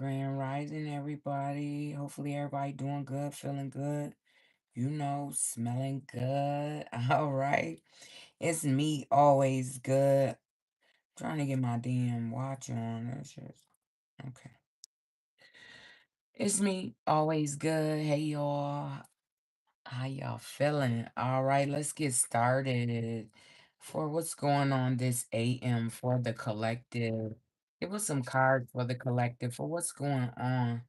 Grand Rising, everybody. Hopefully, everybody doing good, feeling good, smelling good. All right. It's me, always good. Trying to get my damn watch on. That's just okay. It's me, always good. Hey, y'all. How y'all feeling? All right, let's get started. For what's going on this AM for the collective. Give us some cards for the collective for what's going on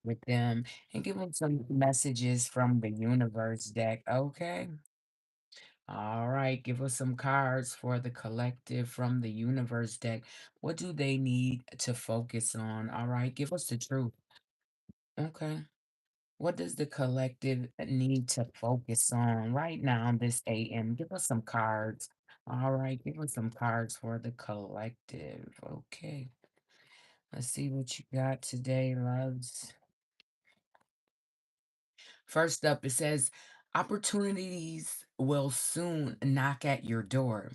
with them and give them some messages from the universe deck. Okay. All right. Give us some cards for the collective from the universe deck. What do they need to focus on? All right. Give us the truth. Okay. What does the collective need to focus on right now, this AM? Give us some cards. All right. Give us some cards for the collective. Okay. Let's see what you got today, loves. First up, it says opportunities will soon knock at your door.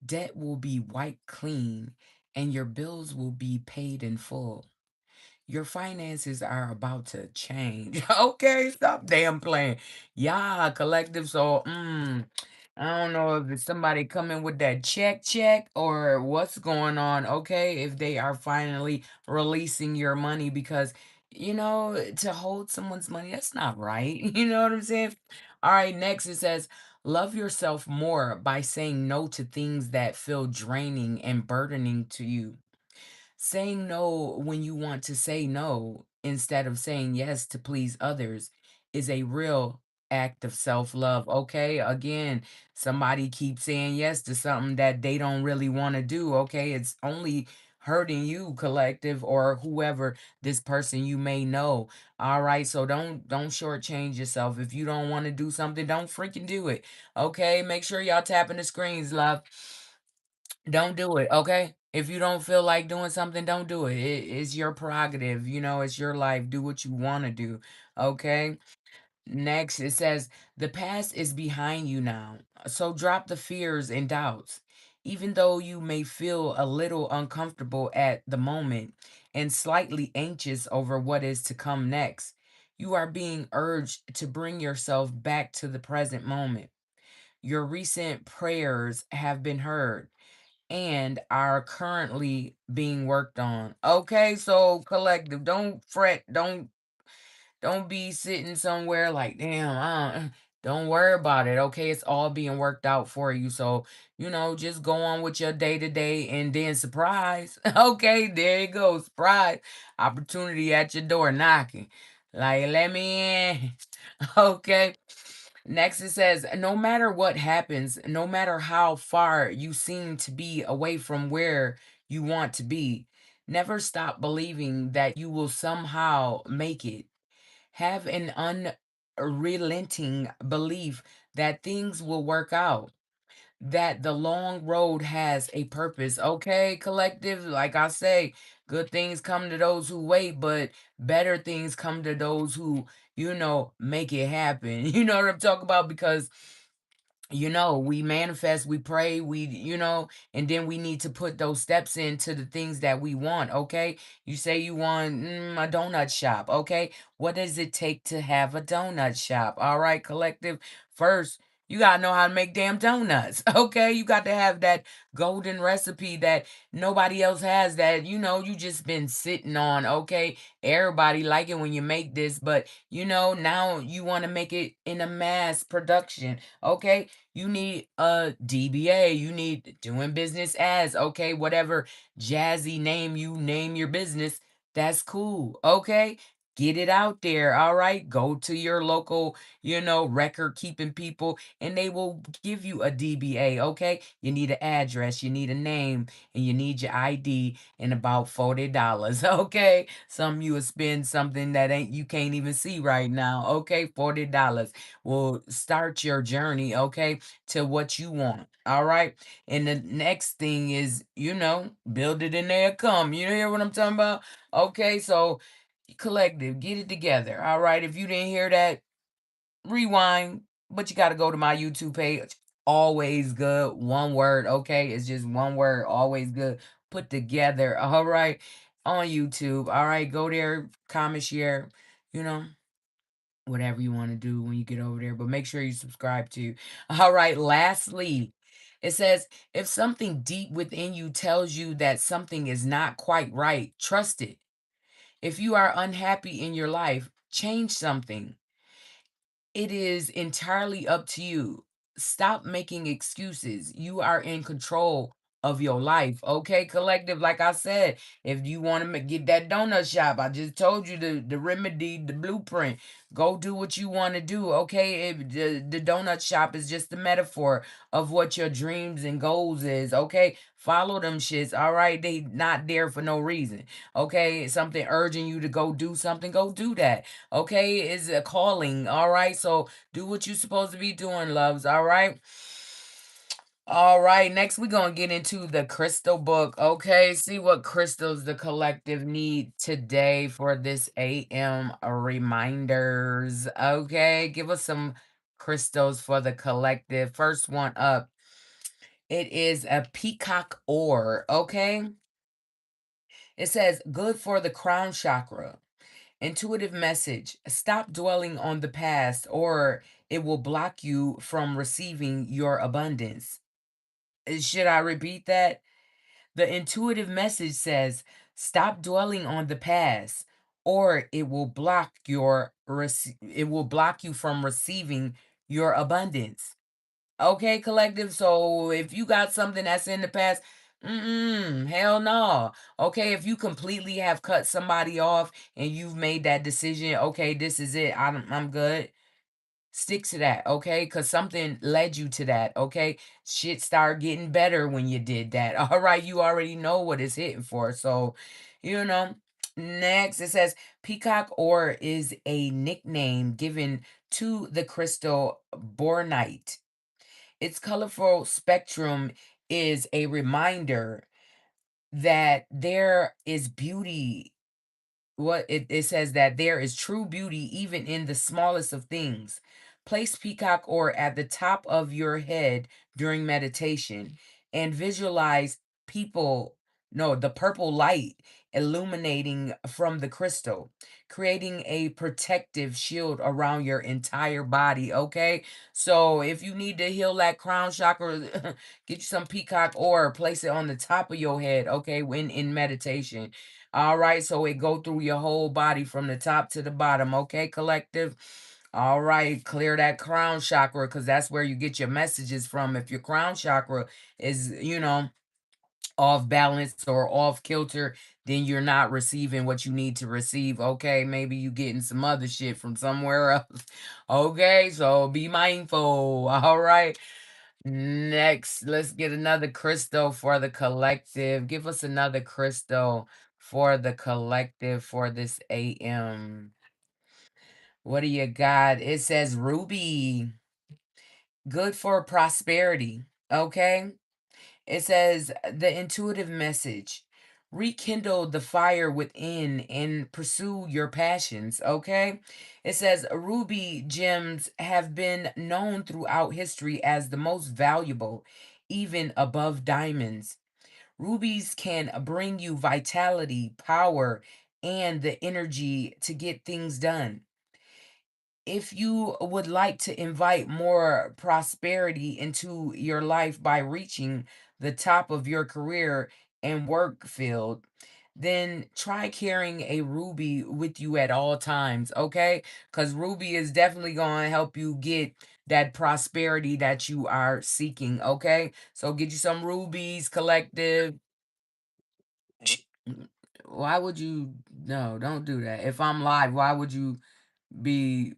Debt will be wiped clean, and your bills will be paid in full. Your finances are about to change. Okay, stop damn playing. Yeah, collective. So, I don't know if it's somebody coming with that check or what's going on. Okay, if they are finally releasing your money because to hold someone's money, that's not right. You know what I'm saying? All right, next it says, love yourself more by saying no to things that feel draining and burdening to you. Saying no when you want to say no instead of saying yes to please others is a real act of self-love. Okay. Again, somebody keeps saying yes to something that they don't really want to do. Okay. It's only hurting you, collective, or whoever this person you may know. All right. So don't shortchange yourself. If you don't want to do something, don't freaking do it. Okay. Make sure y'all tapping the screens, love. Don't do it, okay? If you don't feel like doing something, don't do it. It's your prerogative, it's your life. Do what you want to do, okay? Next, it says, the past is behind you now. So drop the fears and doubts. Even though you may feel a little uncomfortable at the moment and slightly anxious over what is to come next, you are being urged to bring yourself back to the present moment. Your recent prayers have been heard and are currently being worked on. Okay, so collective, don't fret, don't be sitting somewhere like, damn, don't worry about it. Okay, it's all being worked out for you. So, just go on with your day to day and then surprise. Okay, there you go. Surprise. Opportunity at your door knocking. Like, let me in. Okay. Next, it says, no matter what happens, no matter how far you seem to be away from where you want to be, never stop believing that you will somehow make it. Have an unrelenting belief that things will work out, that the long road has a purpose. Okay, collective, like I say, good things come to those who wait, but better things come to those who, make it happen. You know what I'm talking about? Because we manifest, we pray, and then we need to put those steps into the things that we want. Okay, you say you want a donut shop. Okay, what does it take to have a donut shop? All right, collective. First, you gotta know how to make damn donuts. Okay, you got to have that golden recipe that nobody else has, that you just been sitting on. Okay, everybody like it when you make this, but now you want to make it in a mass production. Okay, you need a DBA. You need doing business as, okay, whatever jazzy name you name your business. That's cool. Okay. Get it out there. All right. Go to your local, record keeping people and they will give you a DBA. Okay. You need an address, you need a name, and you need your ID and about $40. Okay. Some you will spend something that ain't you can't even see right now. Okay. $40 will start your journey. Okay, to what you want. All right. And the next thing is, build it and there come. You hear what I'm talking about? Okay. So, collective, get it together. All right. If you didn't hear that, rewind, but you got to go to my YouTube page. Always good. One word. Okay. It's just one word. Always good. Put together. All right. on YouTube. All right, go there, comment, share, you know, whatever you want to do when you get over there. But make sure you subscribe to. All right, lastly, it says if something deep within you tells you that something is not quite right, trust it. If you are unhappy in your life, change something. It is entirely up to you. Stop making excuses. You are in control of your life. Okay, collective. Like I said, if you want to get that donut shop, I just told you the remedy, the blueprint. Go do what you want to do. Okay, if the donut shop is just the metaphor of what your dreams and goals is. Okay, follow them shits. All right, they not there for no reason. Okay, something urging you to go do something, go do that. Okay, is a calling. All right, so do what you're supposed to be doing, loves. All right. All right, next we're gonna get into the crystal book. Okay, see what crystals the collective need today for this AM reminders. Okay, give us some crystals for the collective. First one up, it is a peacock ore. Okay, it says good for the crown chakra. Intuitive message: stop dwelling on the past, or it will block you from receiving your abundance. Should I repeat that? The intuitive message says stop dwelling on the past, or it will block it will block you from receiving your abundance. Okay, collective. So if you got something that's in the past, hell no. Okay, if you completely have cut somebody off and you've made that decision, okay, this is it. I'm good. Stick to that, okay? Because something led you to that, okay? Shit started getting better when you did that. All right, you already know what it's hitting for. So, you know, next it says peacock ore is a nickname given to the crystal bornite. Its colorful spectrum is a reminder that there is beauty. It says that there is true beauty even in the smallest of things. Place peacock ore at the top of your head during meditation and visualize people, no, the purple light illuminating from the crystal, creating a protective shield around your entire body. Okay, so if you need to heal that crown chakra, get you some peacock ore, place it on the top of your head. Okay, when in meditation. All right, so it go through your whole body from the top to the bottom. Okay, collective. All right, clear that crown chakra because that's where you get your messages from. If your crown chakra is, off balance or off kilter, then you're not receiving what you need to receive. Okay, maybe you getting some other shit from somewhere else. Okay, so be mindful. All right. Next, let's get another crystal for the collective. Give us another crystal for the collective for this AM. What do you got? It says ruby. Good for prosperity. Okay. It says the intuitive message: rekindle the fire within and pursue your passions. Okay. It says ruby gems have been known throughout history as the most valuable, even above diamonds. Rubies can bring you vitality, power, and the energy to get things done. If you would like to invite more prosperity into your life by reaching the top of your career and work field, then try carrying a ruby with you at all times, okay? Because ruby is definitely going to help you get that prosperity that you are seeking, okay? So get you some rubies, collective. Mm, Why would you? No, don't do that. If I'm live, why would you be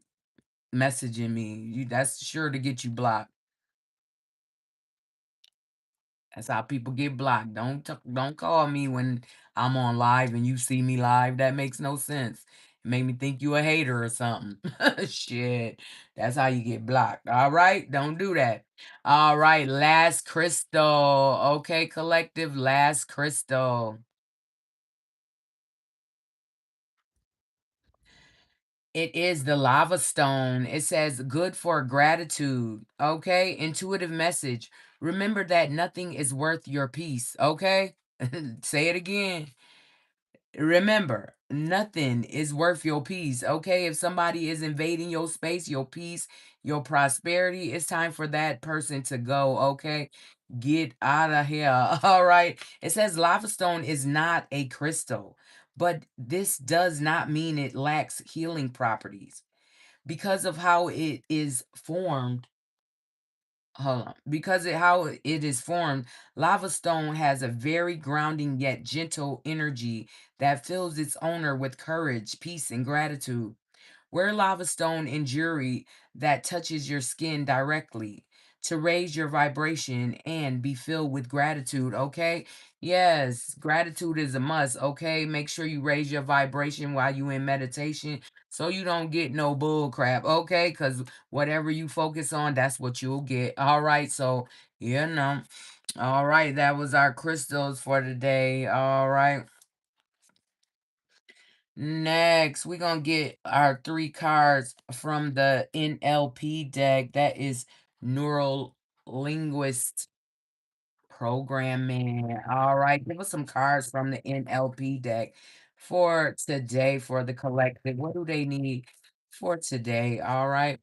messaging me? That's sure to get you blocked. That's how people get blocked. Don't call me when I'm on live and you see me live. That makes no sense. It made me think you a hater or something. Shit. That's how you get blocked. All right? Don't do that. All right, last crystal. Okay, collective, last crystal. It is the lava stone. It says good for gratitude. Okay. Intuitive message. Remember that nothing is worth your peace. Okay. Say it again. Remember, nothing is worth your peace. Okay. If somebody is invading your space, your peace, your prosperity, it's time for that person to go. Okay. Get out of here. All right. It says lava stone is not a crystal, but this does not mean it lacks healing properties. Because of how it is formed, hold on. How it is formed, lava stone has a very grounding yet gentle energy that fills its owner with courage, peace, and gratitude. Wear lava stone in jewelry that touches your skin directly to raise your vibration and be filled with gratitude, okay? Yes, gratitude is a must, okay? Make sure you raise your vibration while you in meditation so you don't get no bull crap, okay? Cuz whatever you focus on, that's what you'll get. All right? So, you know. All right, that was our crystals for today. All right. Next, we're gonna get our three cards from the NLP deck. That is Neural Linguist Programming. All right, give us some cards from the NLP deck for today for the collective. What do they need for today? All right,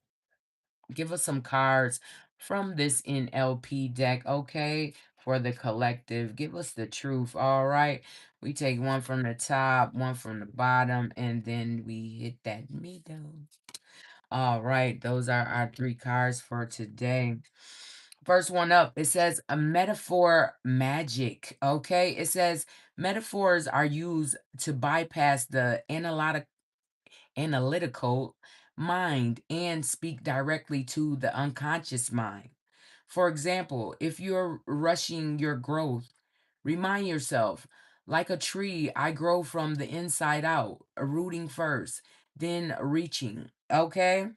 give us some cards from this NLP deck, okay, for the collective. Give us the truth, all right? We take one from the top, one from the bottom, and then we hit that middle. All right, those are our three cards for today. First one up, it says a metaphor magic, okay? It says metaphors are used to bypass the analytical mind and speak directly to the unconscious mind. For example, if you're rushing your growth, remind yourself, like a tree, I grow from the inside out, rooting first, then reaching. Okay?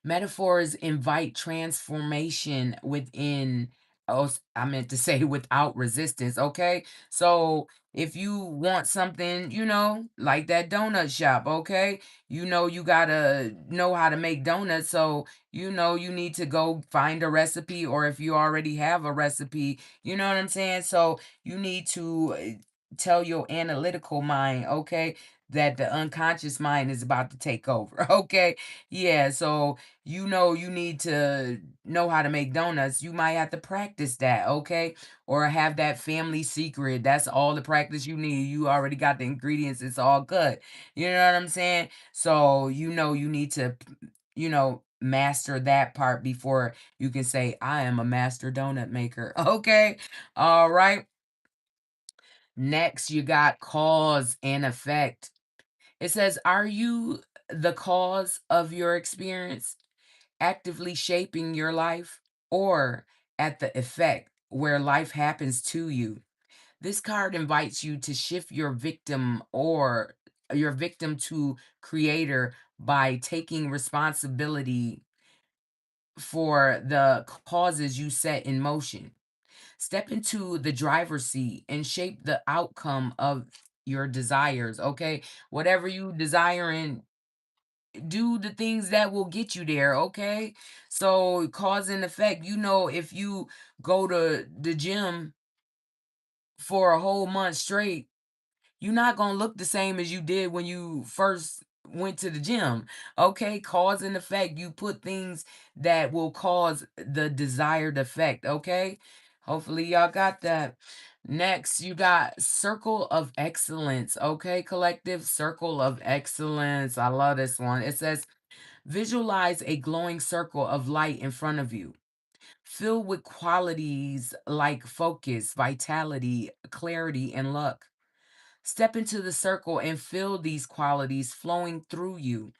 Metaphors invite transformation within, oh, I meant to say without resistance, okay? So if you want something, like that donut shop, okay? You gotta know how to make donuts. So, you need to go find a recipe, or if you already have a recipe, you know what I'm saying? So you need to tell your analytical mind, okay, that the unconscious mind is about to take over, okay? Yeah, so you need to know how to make donuts. You might have to practice that, okay? Or have that family secret. That's all the practice you need. You already got the ingredients. It's all good. You know what I'm saying? So, you need to, master that part before you can say, I am a master donut maker. Okay? All right. Next, you got cause and effect. It says, are you the cause of your experience, actively shaping your life, or at the effect where life happens to you? This card invites you to shift your victim to creator by taking responsibility for the causes you set in motion. Step into the driver's seat and shape the outcome of your desires, okay? Whatever you desiring, do the things that will get you there, okay? So cause and effect, if you go to the gym for a whole month straight, you're not gonna look the same as you did when you first went to the gym. Okay, cause and effect. You put things that will cause the desired effect. Okay, hopefully y'all got that. Next, you got circle of excellence. Okay, collective circle of excellence. I love this one. It says visualize a glowing circle of light in front of you, filled with qualities like focus, vitality, clarity, and luck. Step into the circle and feel these qualities flowing through you.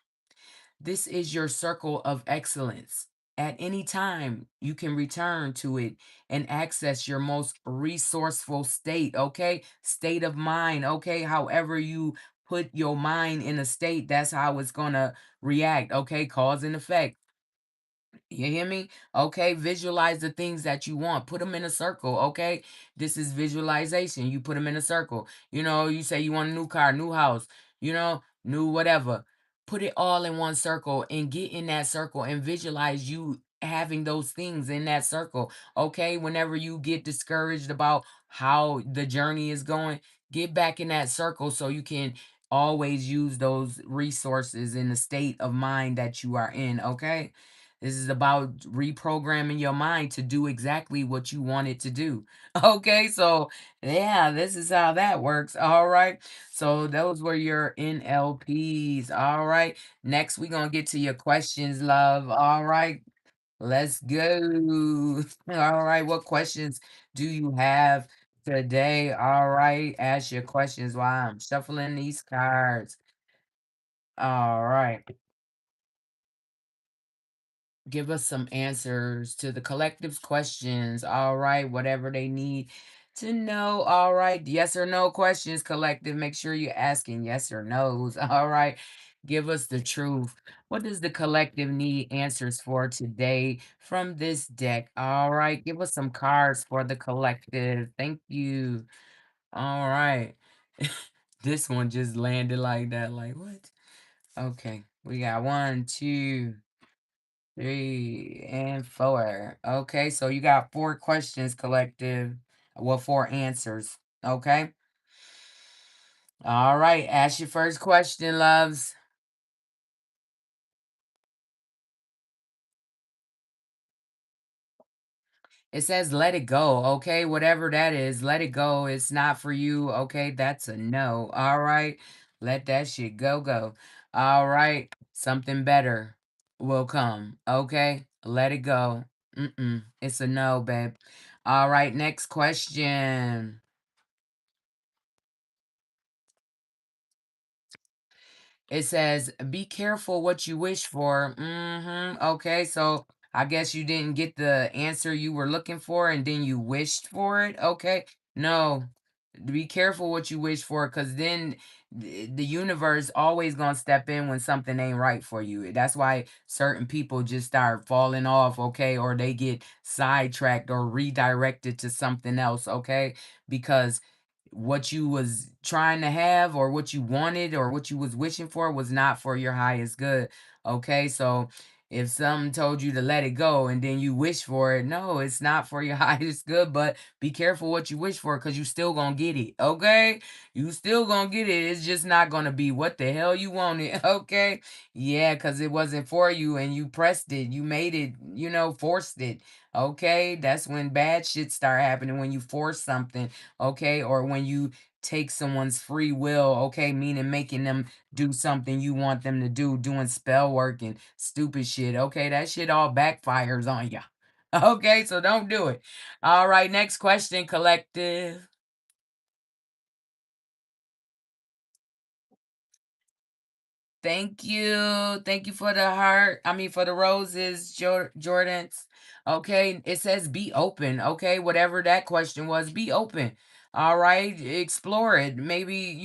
This is your circle of excellence. At any time, you can return to it and access your most resourceful state, okay? State of mind, okay? However, you put your mind in a state, that's how it's going to react, okay? Cause and effect. You hear me? Okay, visualize the things that you want. Put them in a circle, okay? This is visualization. You put them in a circle. You say you want a new car, new house, new whatever. Put it all in one circle and get in that circle and visualize you having those things in that circle, okay? Whenever you get discouraged about how the journey is going, Get back in that circle so you can always use those resources in the state of mind that you are in, okay? This is about reprogramming your mind to do exactly what you want it to do. Okay, so yeah, this is how that works. All right. So those were your NLPs. All right. Next, we're gonna get to your questions, love. All right. Let's go. All right. What questions do you have today? All right. Ask your questions while I'm shuffling these cards. All right. Give us some answers to the collective's questions. All right. Whatever they need to know. All right. Yes or no questions, collective. Make sure you're asking yes or no's. All right. Give us the truth. What does the collective need answers for today from this deck? All right. Give us some cards for the collective. Thank you. All right. This one just landed like that. Like, what? Okay. We got one, two, three, and four. Okay, so you got four questions, collective. Well, four answers. Okay. All right. Ask your first question, loves. It says let it go. Okay. Whatever that is, let it go. It's not for you. Okay. That's a no. All right. Let that shit go, go. All right. Something better will come. Okay. Let it go. It's a no, babe. All right. Next question. It says, "Be careful what you wish for." Okay, so I guess you didn't get the answer you were looking for, and then you wished for it. Okay, no, be careful what you wish for, because then the universe always gonna step in when something ain't right for you. That's why certain people just start falling off. Okay, or they get sidetracked or redirected to something else. Okay, because what you was trying to have or what you wanted or what you was wishing for was not for your highest good. Okay, so if something told you to let it go and then you wish for it, no, it's not for your highest good. But be careful what you wish for, because you still gonna get it. Okay, you still gonna get it. It's just not gonna be what the hell you wanted. Okay, yeah, because it wasn't for you and you pressed it, you made it, forced it. Okay, that's when bad shit start happening, when you force something. Okay, or when you take someone's free will, okay, meaning making them do something you want them to do, doing spell work and stupid shit. Okay, that shit all backfires on ya. Okay, so don't do it. All right, next question, collective. Thank you. Thank you for the heart. I mean, for the roses, Jordans. Okay. It says be open. Okay. Whatever that question was, be open. All right. Explore it. Maybe,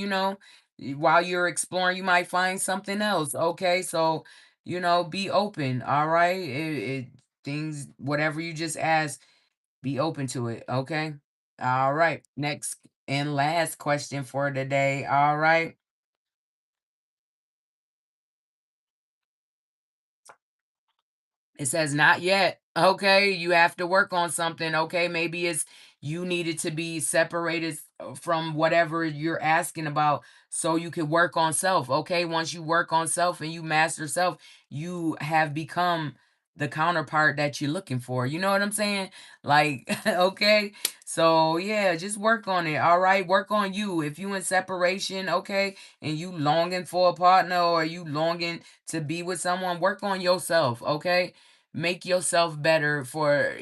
while you're exploring, you might find something else. Okay. So, be open. All right. Things, whatever you just asked, be open to it. Okay. All right. Next and last question for today. All right. It says not yet. Okay, you have to work on something. Okay, maybe it's you needed to be separated from whatever you're asking about so you could work on self. Okay, once you work on self and you master self, you have become the counterpart that you're looking for. You know what I'm saying? Like, okay. So, yeah, just work on it. All right, work on you. If you in separation, okay, and you longing for a partner or you longing to be with someone, work on yourself, okay? Make yourself better for,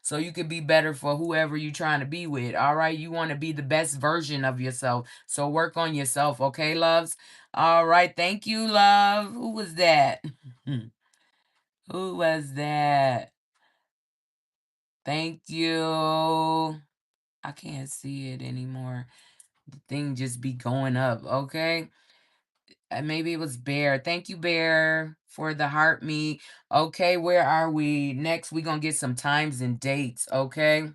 so you could be better for whoever you're trying to be with. All right. You want to be the best version of yourself. So work on yourself. Okay, loves? All right. Thank you, love. Who was that? Who was that? Thank you. I can't see it anymore. The thing just be going up. Okay. Maybe it was Bear. Thank you, Bear, for the heart me. Okay, where are we? Next, we gonna get some times and dates, okay?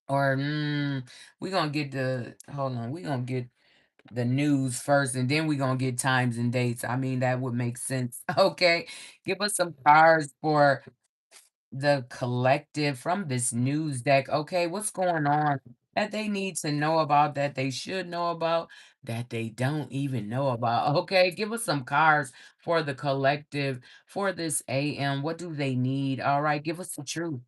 Or we gonna get the hold on, we gonna get the news first, and then we gonna get times and dates. I mean, that would make sense. Okay. Give us some cards for the collective from this news deck. Okay, what's going on? that they need to know about, that they should know about, that they don't even know about. Okay, give us some cards for the collective for this AM. What do they need? All right, give us the truth.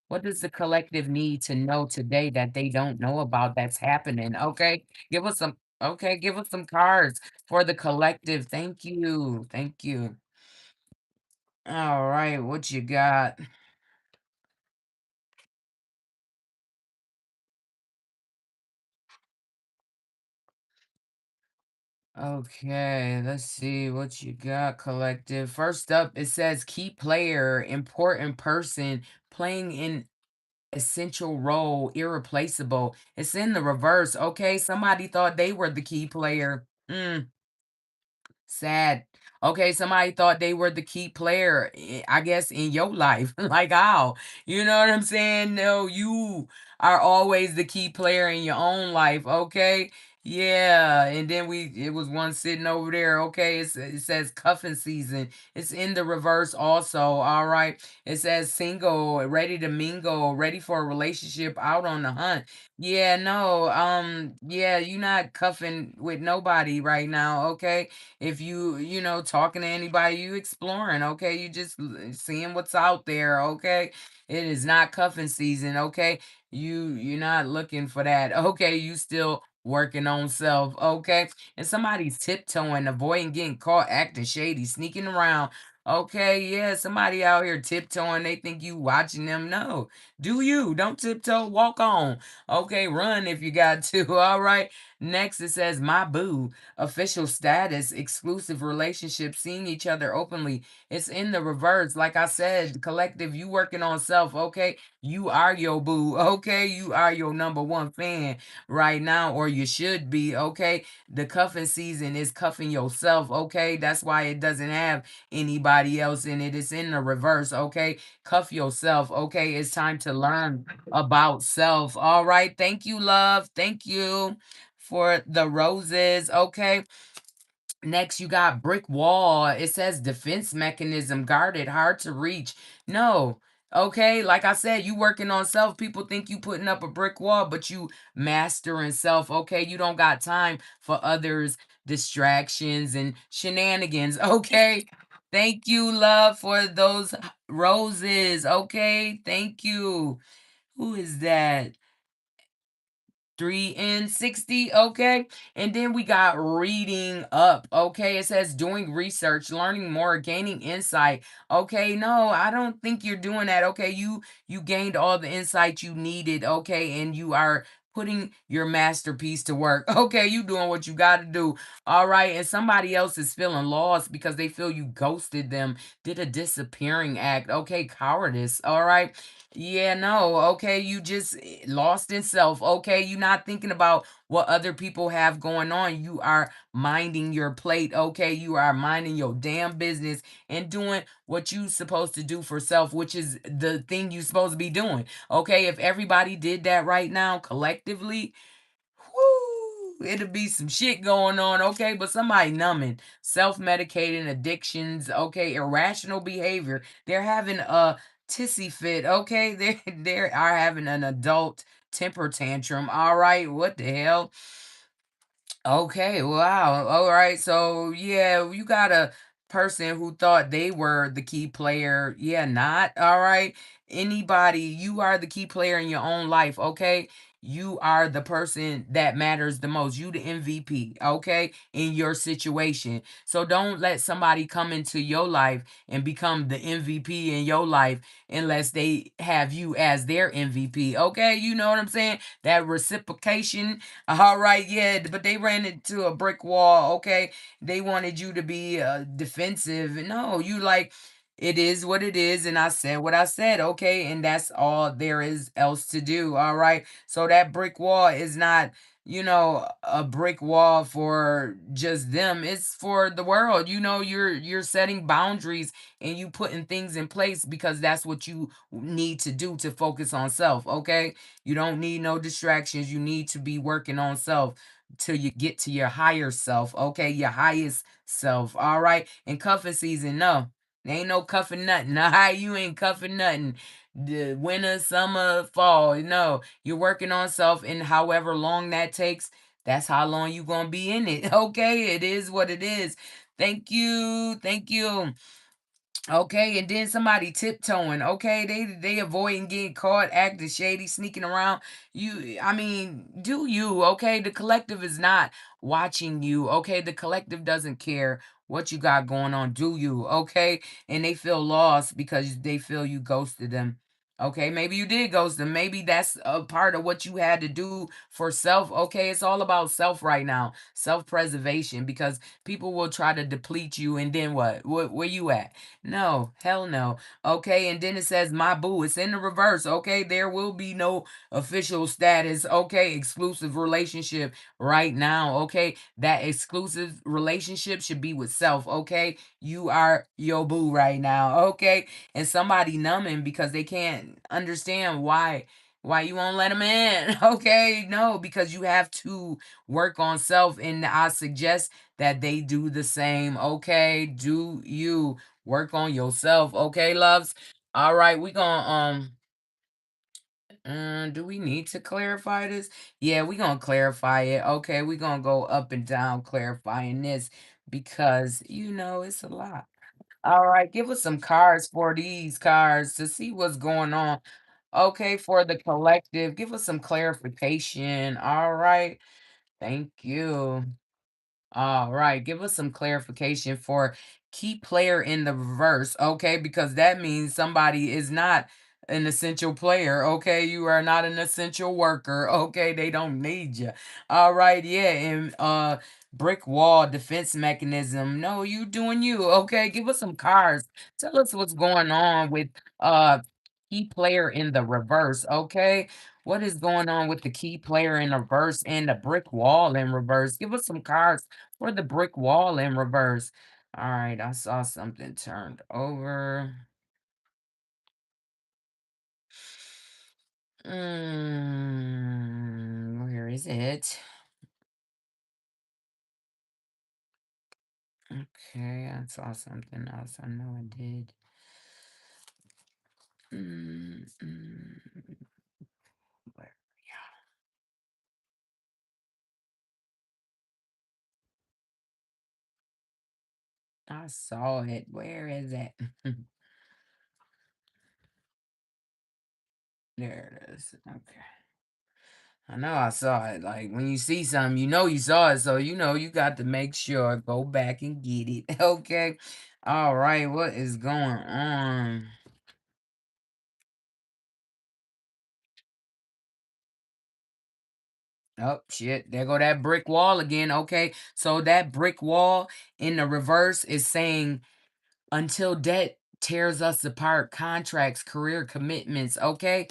What does the collective need to know today that they don't know about that's happening? Okay, give us some. Okay, give us some cards for the collective. Thank you. Thank you. All right, what you got? Okay, let's see what you got, collective. First up, it says key player, important person, playing an essential role, irreplaceable. It's in the reverse. Okay, somebody thought they were the key player. Sad. Okay, somebody thought they were the key player, I guess, in your life. Like how? You know what I'm saying? No, you are always the key player in your own life. Okay. Yeah, and then it was one sitting over there. Okay, it says cuffing season. It's in the reverse also. All right. It says single, ready to mingle, ready for a relationship, out on the hunt. Yeah, no, yeah, you're not cuffing with nobody right now. Okay, if you know, talking to anybody, you exploring, okay? You just seeing what's out there, okay? It is not cuffing season, okay? You're not looking for that. Okay, you still working on self, okay? And somebody's tiptoeing, avoiding getting caught acting shady, sneaking around. Okay, yeah, somebody out here tiptoeing, they think you watching them. No. Do you? Don't tiptoe, walk on. Okay, run if you got to. All right. Next it says my boo, official status, exclusive relationship, seeing each other openly. It's in the reverse. Like I said, collective, you working on self, okay? You are your boo, okay? You are your number one fan right now, or you should be, okay? The cuffing season is cuffing yourself, okay? That's why it doesn't have anybody else in it. It's in the reverse, okay? Cuff yourself, okay? It's time to learn about self. All right. Thank you, love. Thank you for the roses. Okay. Next, you got brick wall. It says defense mechanism, guarded, hard to reach. No. Okay, like I said, you working on self. People think you putting up a brick wall, but you mastering self. Okay, you don't got time for others' distractions and shenanigans. Okay, thank you, love, for those roses. Okay, thank you. Who is that? 3 and 60, okay? And then we got reading up, okay? It says doing research, learning more, gaining insight. Okay, no, I don't think you're doing that. Okay, you gained all the insight you needed, okay? And you are putting your masterpiece to work. Okay, you doing what you got to do. All right, and somebody else is feeling lost because they feel you ghosted them, did a disappearing act. Okay, cowardice. All right. Yeah, no, okay, you just lost in self. Okay, you not thinking about what other people have going on. You are minding your plate. Okay, you are minding your damn business and doing what you supposed to do for self, which is the thing you supposed to be doing. Okay, if everybody did that right now collectively, whoo, it'll be some shit going on, okay? But somebody numbing, self-medicating, addictions, okay, irrational behavior. They're having a tissy fit, okay? They are having an adult temper tantrum. All right, what the hell? Okay, wow. All right. So, yeah, you got a person who thought they were the key player. Yeah, not. All right. Anybody, you are the key player in your own life, okay? You are the person that matters the most. You the MVP, okay? In your situation. So don't let somebody come into your life and become the MVP in your life unless they have you as their MVP. Okay? You know what I'm saying? That reciprocation, all right, yeah, but they ran into a brick wall. Okay, they wanted you to be defensive. No, you like it is what it is, and I said what I said. Okay, and that's all there is else to do. All right, so that brick wall is not, a brick wall for just them. It's for the world. You're setting boundaries and you putting things in place because that's what you need to do to focus on self. Okay, you don't need no distractions. You need to be working on self till you get to your higher self, okay? Your highest self, all right? And cuffing season, no. Ain't no cuffing nothing. Nah, you ain't cuffing nothing. The winter, summer, fall. No, you're working on self, and however long that takes, that's how long you gonna be in it. Okay, it is what it is. Thank you. Thank you. Okay, and then somebody tiptoeing. Okay, they avoiding getting caught, acting shady, sneaking around. I mean, do you? Okay, the collective is not watching you. Okay, the collective doesn't care what you got going on. Do you? Okay, and they feel lost because they feel you ghosted them. Okay, maybe you did ghost them. Maybe that's a part of what you had to do for self. Okay, it's all about self right now, self preservation, because people will try to deplete you, and then what? Where you at? No, hell no. Okay, and then it says my boo. It's in the reverse. Okay, there will be no official status. Okay, exclusive relationship right now. Okay, that exclusive relationship should be with self. Okay, you are your boo right now. Okay, and somebody numbing because they can't understand why you won't let them in. Okay, no, because you have to work on self, and I suggest that they do the same. Okay, do you? Work on yourself, okay, loves? All right, we gonna do we need to clarify this? Yeah, we gonna clarify it. Okay, we gonna go up and down clarifying this because it's a lot. All right, give us some cards for these cards to see what's going on. Okay, for the collective, give us some clarification. All right, thank you. All right, give us some clarification for key player in the reverse, okay? Because that means somebody is not an essential player, okay? You are not an essential worker, okay? They don't need you. All right, yeah, and brick wall defense mechanism. No, you doing you, okay? Give us some cards. Tell us what's going on with uh key player in the reverse, okay? What is going on with the key player in reverse and the brick wall in reverse? Give us some cards for the brick wall in reverse. All right, I saw something turned over. Where is it? Okay, I saw something else. I know I did. Mm, mm, where- I saw it. Where is it? There it is. Okay. I know I saw it. Like when you see something, you know you saw it. So you got to make sure, go back and get it. Okay. All right. What is going on? Oh shit, there go that brick wall again. Okay. So that brick wall in the reverse is saying until debt tears us apart, contracts, career commitments. Okay.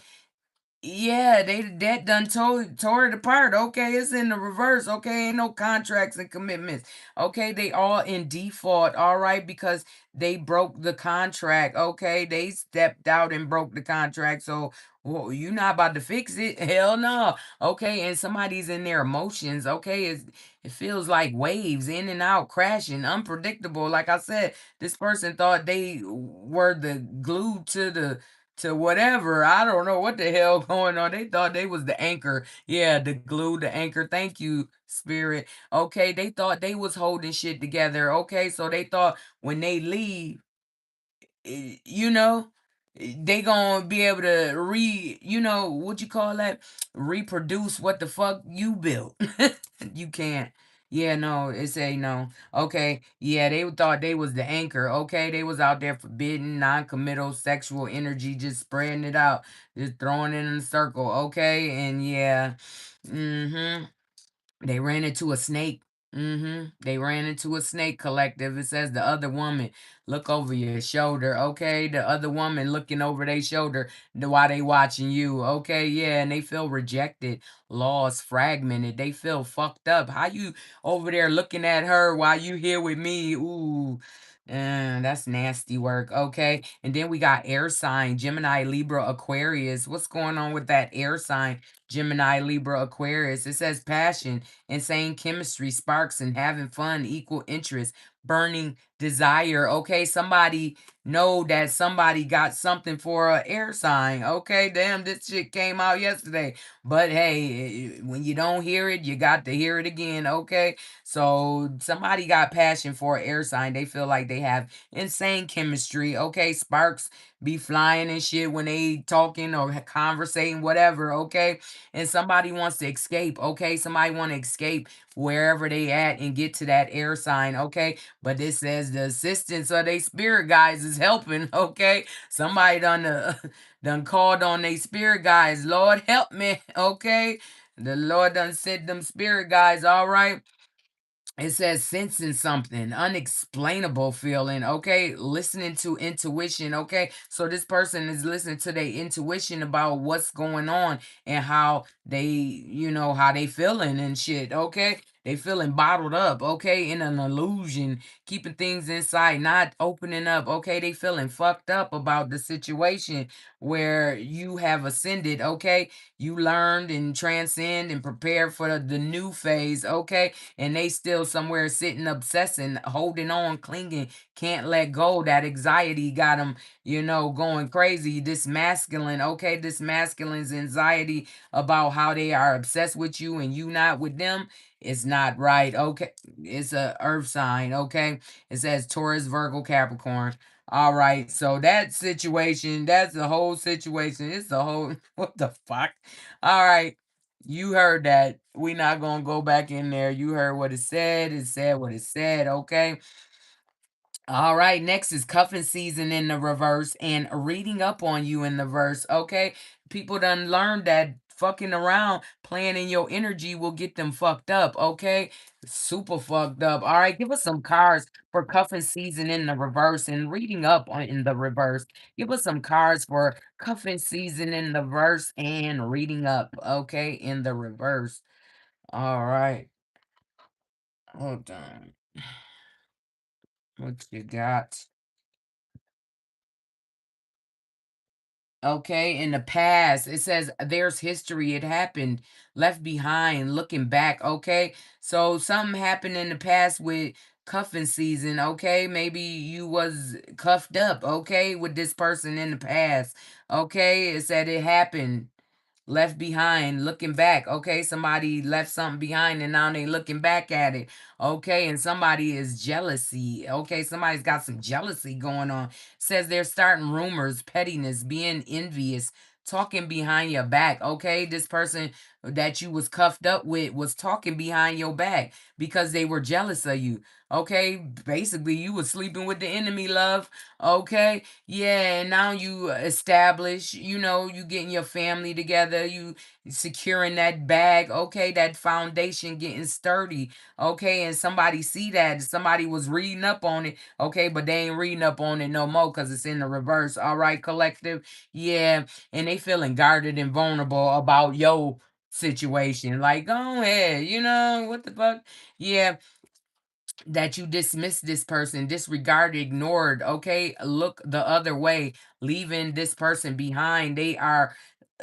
Yeah, that done tore it apart. Okay, it's in the reverse. Okay, ain't no contracts and commitments. Okay, they all in default. All right, because they broke the contract. Okay, they stepped out and broke the contract. So you not about to fix it. Hell no. Okay, and somebody's in their emotions. Okay, it feels like waves in and out, crashing, unpredictable. Like I said, this person thought they were the glue to whatever. I don't know what the hell going on. They thought they was the anchor. Yeah, the glue, the anchor. Thank you, spirit. Okay, they thought they was holding shit together. Okay, so they thought when they leave, you know, they gonna be able to what you call that? Reproduce what the fuck you built. You can't. Yeah, no, it's a no. Okay, yeah, they thought they was the anchor. Okay, they was out there forbidden, non-committal sexual energy, just spreading it out, just throwing it in a circle. Okay, and yeah, mm-hmm. They ran into a snake. They ran into a snake collective. It says the other woman, look over your shoulder. Okay. The other woman looking over their shoulder while they watching you. Okay. Yeah. And they feel rejected, lost, fragmented. They feel fucked up. How you over there looking at her while you here with me? Ooh. That's nasty work. Okay. And then we got air sign, Gemini, Libra, Aquarius. What's going on with that air sign? Gemini, Libra, Aquarius. It says passion, insane chemistry, sparks, and having fun, equal interest, burning desire. Okay, somebody know that somebody got something for a air sign. Okay, damn, this shit came out yesterday. But hey, when you don't hear it, you got to hear it again. Okay, so somebody got passion for an air sign. They feel like they have insane chemistry. Okay, sparks be flying and shit when they talking or conversating, whatever. Okay, and somebody wants to escape. Okay, somebody want to escape wherever they at and get to that air sign. Okay, but this says the assistance of they spirit guides is helping. Okay, somebody done done called on they spirit guides. Lord help me. Okay, the Lord done sent them spirit guides. All right, it says sensing something, unexplainable feeling. Okay, listening to intuition. Okay, so this person is listening to their intuition about what's going on and how they, how they feeling and shit. Okay, they feeling bottled up. Okay, in an illusion, keeping things inside, not opening up. Okay, they feeling fucked up about the situation where you have ascended. Okay, you learned and transcend and prepared for the new phase. Okay, and they still somewhere sitting obsessing, holding on, clinging, can't let go. That anxiety got them, going crazy. This masculine, okay, this masculine's anxiety about how they are obsessed with you and you not with them. It's not right. Okay, it's a earth sign. Okay, it says Taurus, Virgo, Capricorn. All right, so that situation, that's the whole situation. It's the whole what the fuck. All right, you heard that. We not gonna go back in there. You heard what it said. It said what it said. Okay. All right. Next is cuffing season in the reverse and reading up on you in the verse. Okay. People done learned that fucking around, playing in your energy will get them fucked up. Okay. Super fucked up. All right. Give us some cards for cuffing season in the reverse and reading up on in the reverse. Give us some cards for cuffing season in the verse and reading up. Okay. In the reverse. All right. Hold on. What you got? Okay, in the past, it says there's history. It happened, left behind, looking back. Okay, so something happened in the past with cuffing season. Okay, maybe you was cuffed up. Okay, with this person in the past. Okay, it said it happened, left behind, looking back. Okay, somebody left something behind and now they looking back at it. Okay, and somebody is jealousy. Okay, somebody's got some jealousy going on. Says they're starting rumors, pettiness, being envious, talking behind your back. Okay, this person that you was cuffed up with was talking behind your back because they were jealous of you. Okay, basically you was sleeping with the enemy, love. Okay, yeah, and now you establish, you getting your family together, you securing that bag, okay, that foundation getting sturdy, okay, and somebody see that, somebody was reading up on it, okay, but they ain't reading up on it no more because it's in the reverse. All right, collective, yeah, and they feeling guarded and vulnerable about your situation. Like, go ahead, what the fuck? Yeah, that you dismiss this person, disregarded, ignored, okay? Look the other way, leaving this person behind.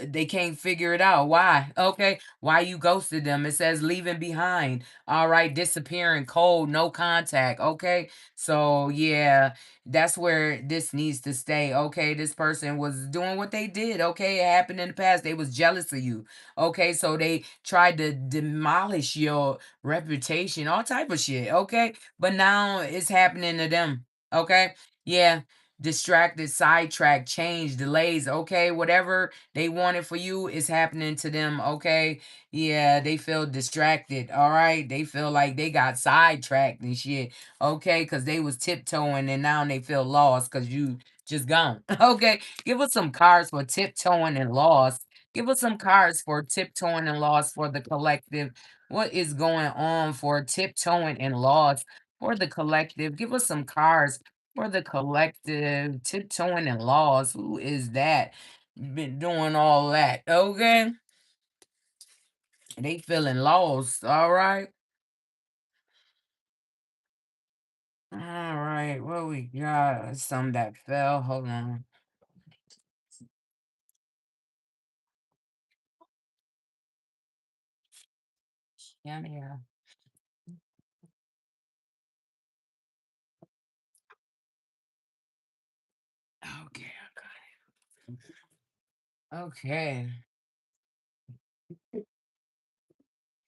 They can't figure it out. Why? Okay. Why you ghosted them? It says leaving behind. All right, disappearing, cold, no contact. Okay. So yeah, that's where this needs to stay. Okay. This person was doing what they did. Okay. It happened in the past. They was jealous of you. Okay. So they tried to demolish your reputation, all type of shit. Okay. But now it's happening to them. Okay. Yeah. Distracted, sidetracked, change, delays. Okay. Whatever they wanted for you is happening to them. Okay. Yeah. They feel distracted. All right. They feel like they got sidetracked and shit. Okay. Because they was tiptoeing and now they feel lost because you just gone. Okay. Give us some cards for tiptoeing and lost. Give us some cards for tiptoeing and lost for the collective. What is going on for tiptoeing and loss for the collective? Give us some cards for the collective. Tiptoeing and loss. Who is that? Been doing all that. Okay. They feeling lost. All right. All right. What we got? Some that fell. Hold on. Yeah, yeah. Okay.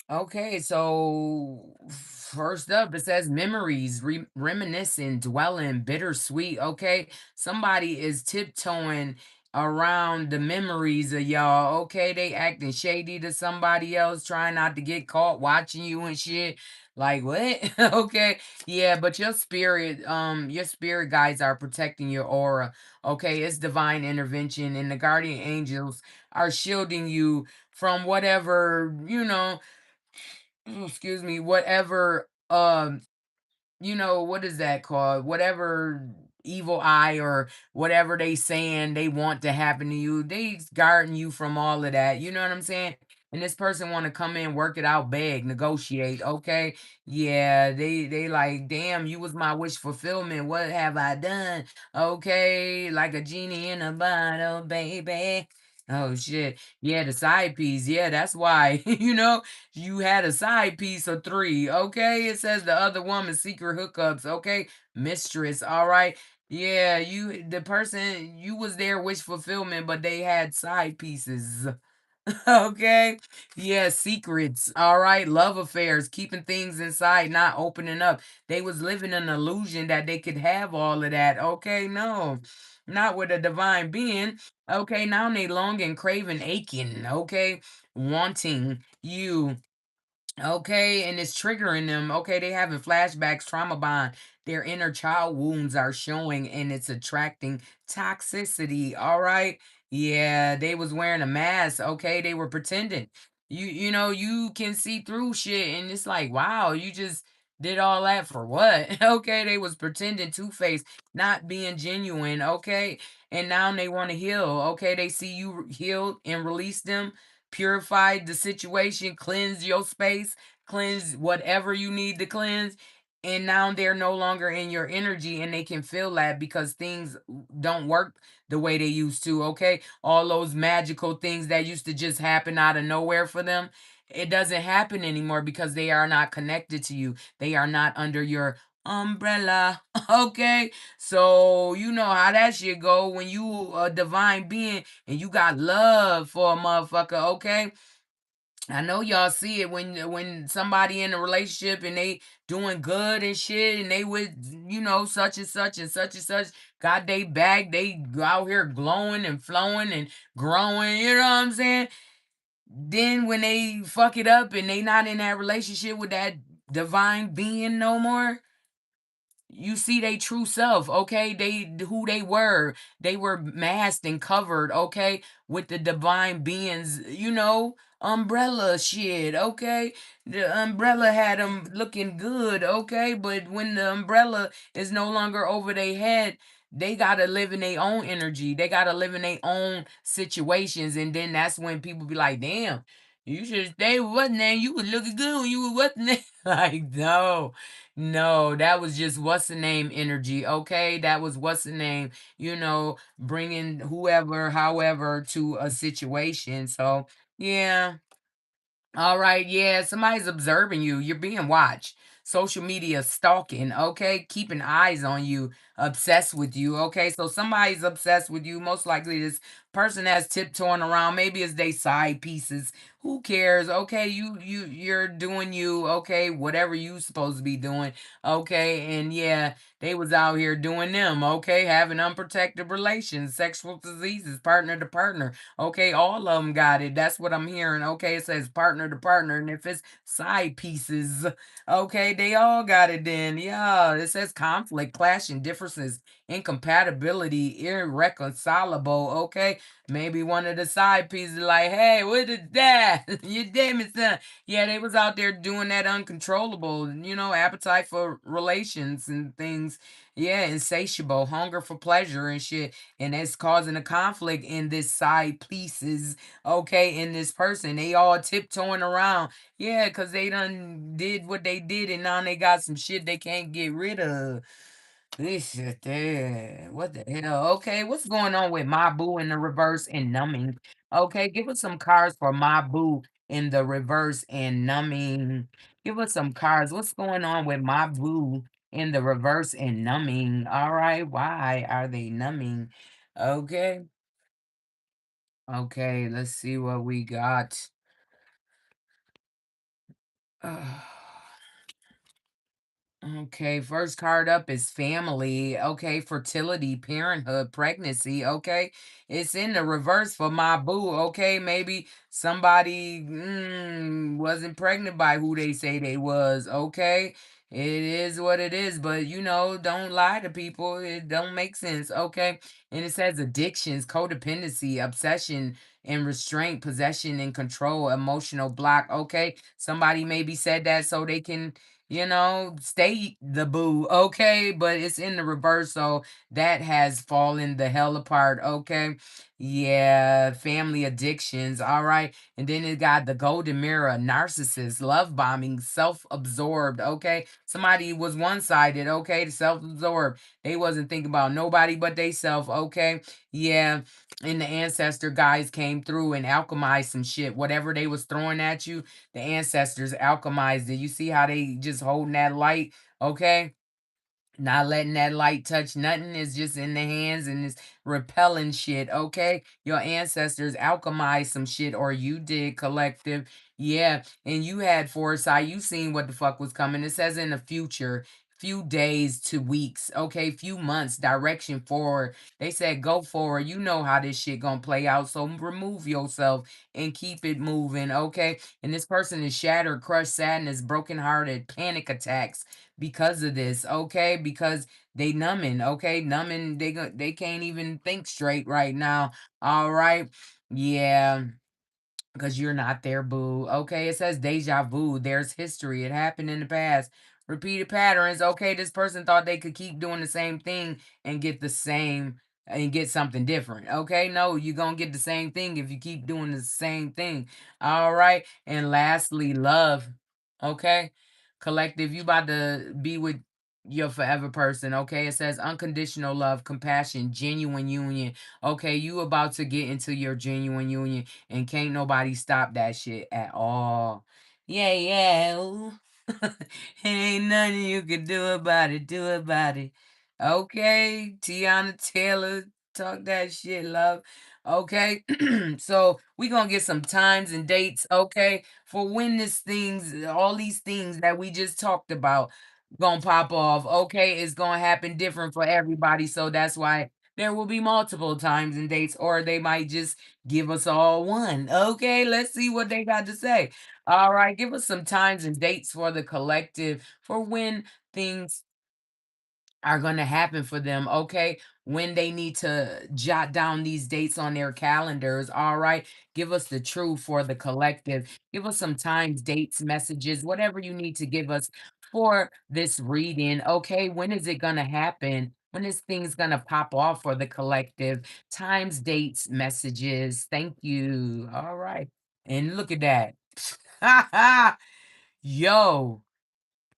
Okay, so first up, it says memories, reminiscing, dwelling, bittersweet. Okay, somebody is tiptoeing around the memories of y'all. Okay, they acting shady to somebody else, trying not to get caught watching you and shit. Like what? Okay, yeah, but your spirit guides are protecting your aura. Okay, it's divine intervention, and the guardian angels are shielding you from whatever excuse me, whatever what is that called? Whatever evil eye or whatever they saying they want to happen to you, they guarding you from all of that. You know what I'm saying? And this person want to come in, work it out, beg, negotiate. Okay, yeah, they like, damn, you was my wish fulfillment. What have I done? Okay, like a genie in a bottle, baby. Oh shit, yeah, the side piece. Yeah, that's why. You had a side piece of three, okay? It says the other woman's secret hookups, okay? Mistress, all right? Yeah, the person, you was their wish fulfillment, but they had side pieces. Okay. Yeah, secrets. All right. Love affairs, keeping things inside, not opening up. They was living an illusion that they could have all of that. Okay. No, not with a divine being. Okay. Now they longing, craving, aching. Okay. Wanting you. Okay, and it's triggering them. Okay, they having flashbacks, trauma bond. Their inner child wounds are showing and it's attracting toxicity. All right. Yeah, they was wearing a mask. Okay, they were pretending. You can see through shit and it's like, wow, you just did all that for what? Okay, they was pretending two-faced, not being genuine. Okay, and now they want to heal. Okay, they see you healed and release them, purified the situation, cleanse your space, cleanse whatever you need to cleanse. And now they're no longer in your energy and they can feel that because things don't work the way they used to. Okay. All those magical things that used to just happen out of nowhere for them, it doesn't happen anymore because they are not connected to you. They are not under your umbrella. Okay. So you know how that shit go when you a divine being and you got love for a motherfucker, okay? I know y'all see it when somebody in a relationship and they doing good and shit and they with such and such and such and such got they back, they go out here glowing and flowing and growing, you know what I'm saying? Then when they fuck it up and they not in that relationship with that divine being no more, you see they true self, okay? Who they were masked and covered, okay, with the divine beings, umbrella shit, okay? The umbrella had them looking good, okay? But when the umbrella is no longer over their head, they gotta live in their own energy. They gotta live in their own situations, and then that's when people be like, "Damn, you should stay with what's name. You was looking good when you were what's name." Like, no, no, that was just what's the name energy, okay? That was what's the name, bringing whoever, however, to a situation. So, yeah. All right, yeah, somebody's observing you. You're being watched. Social media stalking, okay? Keeping eyes on you, obsessed with you, okay? So somebody's obsessed with you. Most likely this person that's tiptoeing around. Maybe it's they side pieces. Who cares? Okay, you're doing you, okay? Whatever you supposed to be doing, okay? And yeah, they was out here doing them, okay? Having unprotected relations, sexual diseases, partner to partner. Okay, all of them got it. That's what I'm hearing. Okay, it says partner to partner, and if it's side pieces, okay, they all got it then. Yeah, it says conflict, clashing, differences, incompatibility, irreconcilable. Okay, maybe one of the side pieces like, hey, what is that? You damn it, son. Yeah, they was out there doing that uncontrollable, appetite for relations and things. Yeah, insatiable, hunger for pleasure and shit, and it's causing a conflict in this side pieces, okay, in this person. They all tiptoeing around. Yeah, because they done did what they did and now they got some shit they can't get rid of. This shit there. What the hell? Okay, what's going on with my boo in the reverse and numbing? Okay, give us some cards for my boo in the reverse and numbing. Give us some cards. What's going on with my boo in the reverse and numbing? All right, why are they numbing? Okay. Okay, let's see what we got. Okay, first card up is family. Okay, fertility, parenthood, pregnancy. Okay, it's in the reverse for my boo. Okay, maybe somebody wasn't pregnant by who they say they was. Okay, it is what it is, but don't lie to people. It don't make sense. Okay, and it says addictions, codependency, obsession, and restraint, possession, and control, emotional block. Okay, somebody maybe said that so they can stay the boo, okay? But it's in the reverse, so that has fallen the hell apart, okay? Yeah, family addictions, all right. And then it got the golden mirror, narcissist, love bombing, self-absorbed, okay? Somebody was one-sided, okay? The self-absorbed. They wasn't thinking about nobody but they self, okay? Yeah. And the ancestor guys came through and alchemized some shit. Whatever they was throwing at you, the ancestors alchemized it. You see how they just holding that light, okay? Not letting that light touch nothing. Is just in the hands and it's repelling shit, okay? Your ancestors alchemized some shit, or you did, collective. Yeah, and you had foresight. You seen what the fuck was coming. It says in the future, few days to weeks, okay? Few months, direction forward. They said go forward. You know how this shit gonna play out, so remove yourself and keep it moving, okay? And this person is shattered, crushed, sadness, brokenhearted, panic attacks because of this, okay? Because they numbing, okay? Numbing, they can't even think straight right now. All right. Yeah, because you're not there, boo. Okay, it says deja vu. There's history. It happened in the past. Repeated patterns. Okay, this person thought they could keep doing the same thing and get the same and get something different. Okay, no, you're gonna get the same thing if you keep doing the same thing. All right. And lastly, love. Okay. Collective, you about to be with your forever person. Okay. It says unconditional love, compassion, genuine union. Okay, you about to get into your genuine union and can't nobody stop that shit at all. Yeah, yeah. Ooh. Ain't nothing you can do about it. Do about it. Okay, Tiana Taylor, talk that shit, love. Okay, so we gonna get some times and dates, okay, for when this things, all these things that we just talked about, gonna pop off. Okay, it's gonna happen different for everybody, so that's why there will be multiple times and dates, or they might just give us all one. Okay, let's see what they got to say. All right, give us some times and dates for the collective for when things are going to happen for them, okay? When they need to jot down these dates on their calendars, all right? Give us the truth for the collective. Give us some times, dates, messages, whatever you need to give us for this reading, okay? When is it going to happen? When is things going to pop off for the collective? Times, dates, messages. Thank you. All right. And look at that. Yo.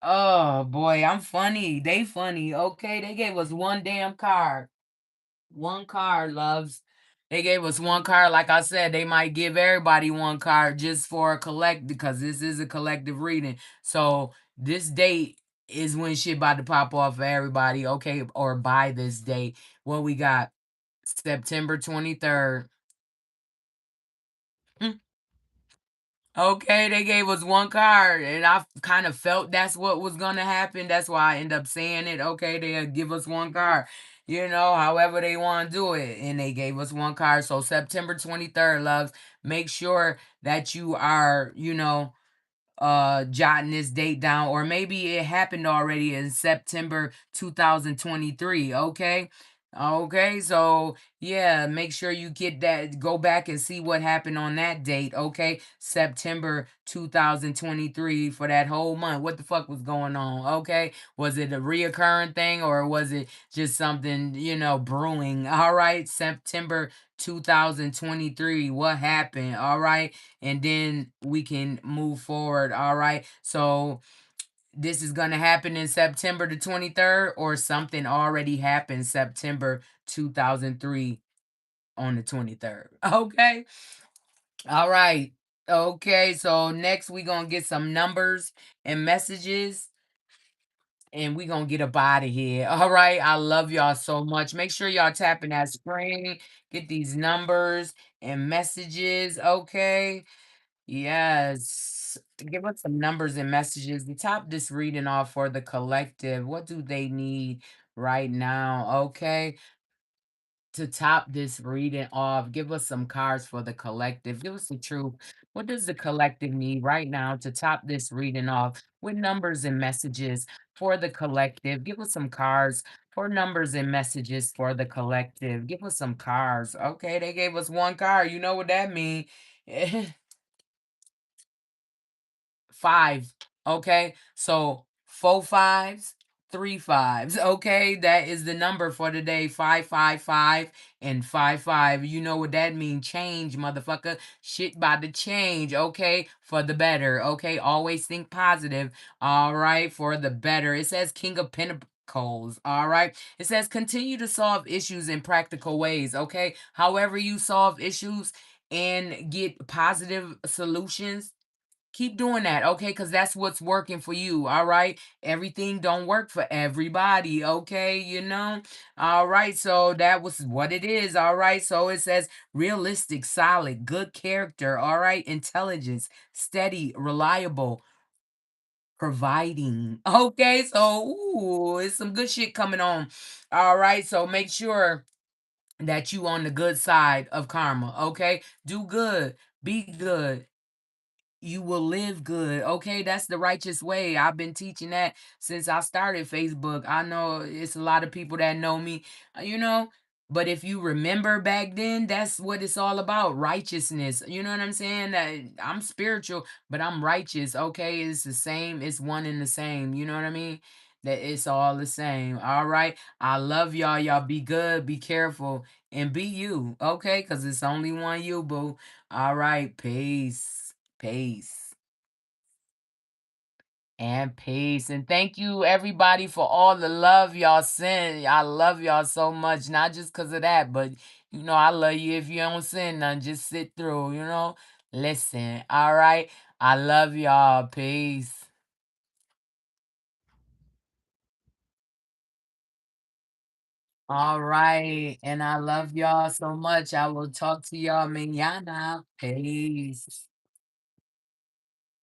Oh boy, I'm funny. They funny. Okay, they gave us one damn card. One card, loves. They gave us one card. Like I said, they might give everybody one card just for a collect because this is a collective reading. So this date is when shit about to pop off for everybody. Okay, or by this date. What we got? September 23rd. Okay, they gave us one card, and I kind of felt that's what was gonna happen. That's why I end up saying it. Okay, they'll give us one card, however they want to do it. And they gave us one card. So September 23rd, loves, make sure that you are, jotting this date down, or maybe it happened already in September 2023. Okay, so yeah, make sure you get that, go back and see what happened on that date. Okay, September 2023, for that whole month. What the fuck was going on? Okay, was it a reoccurring thing, or was it just something brewing? All right, September 2023, what happened? All right, and then we can move forward. All right. So this is going to happen in September the 23rd, or something already happened September 2003 on the 23rd. Okay. All right. Okay. So next we going to get some numbers and messages and we gonna get up out of here. All right. I love y'all so much. Make sure y'all tapping that screen, get these numbers and messages. Okay. Yes. Give us some numbers and messages. The top this reading off for the collective. What do they need right now? Okay. To top this reading off, give us some cards for the collective. Give us the truth. What does the collective need right now to top this reading off with numbers and messages for the collective? Give us some cards for numbers and messages for the collective. Give us some cards. Okay, they gave us one card. You know what that means. Five. Okay. So four fives, three fives. Okay. That is the number for today. 555 and 55. You know what that means. Change, motherfucker. Shit by the change. Okay. For the better. Okay. Always think positive. All right. For the better. It says King of Pentacles. All right. It says continue to solve issues in practical ways. Okay. However, you solve issues and get positive solutions, keep doing that, okay? Because that's what's working for you, all right? Everything don't work for everybody, okay? All right, so that was what it is, all right? So it says realistic, solid, good character, all right? Intelligence, steady, reliable, providing, okay? So, ooh, it's some good shit coming on, all right? So make sure that you on the good side of karma, okay? Do good, be good, you will live good. Okay, that's the righteous way. I've been teaching that since I started Facebook. I know it's a lot of people that know me, but if you remember back then, that's what it's all about, righteousness. You know what I'm saying? That I'm spiritual, but I'm righteous. Okay, it's the same, it's one and the same. You know what I mean? That it's all the same. All right. I love y'all. Y'all be good, be careful, and be you. Okay, because it's only one you, boo. All right, peace. Peace and peace. And thank you, everybody, for all the love y'all send. I love y'all so much. Not just because of that, but I love you if you don't send none. Just sit through. Listen. All right. I love y'all. Peace. All right. And I love y'all so much. I will talk to y'all mañana. Peace.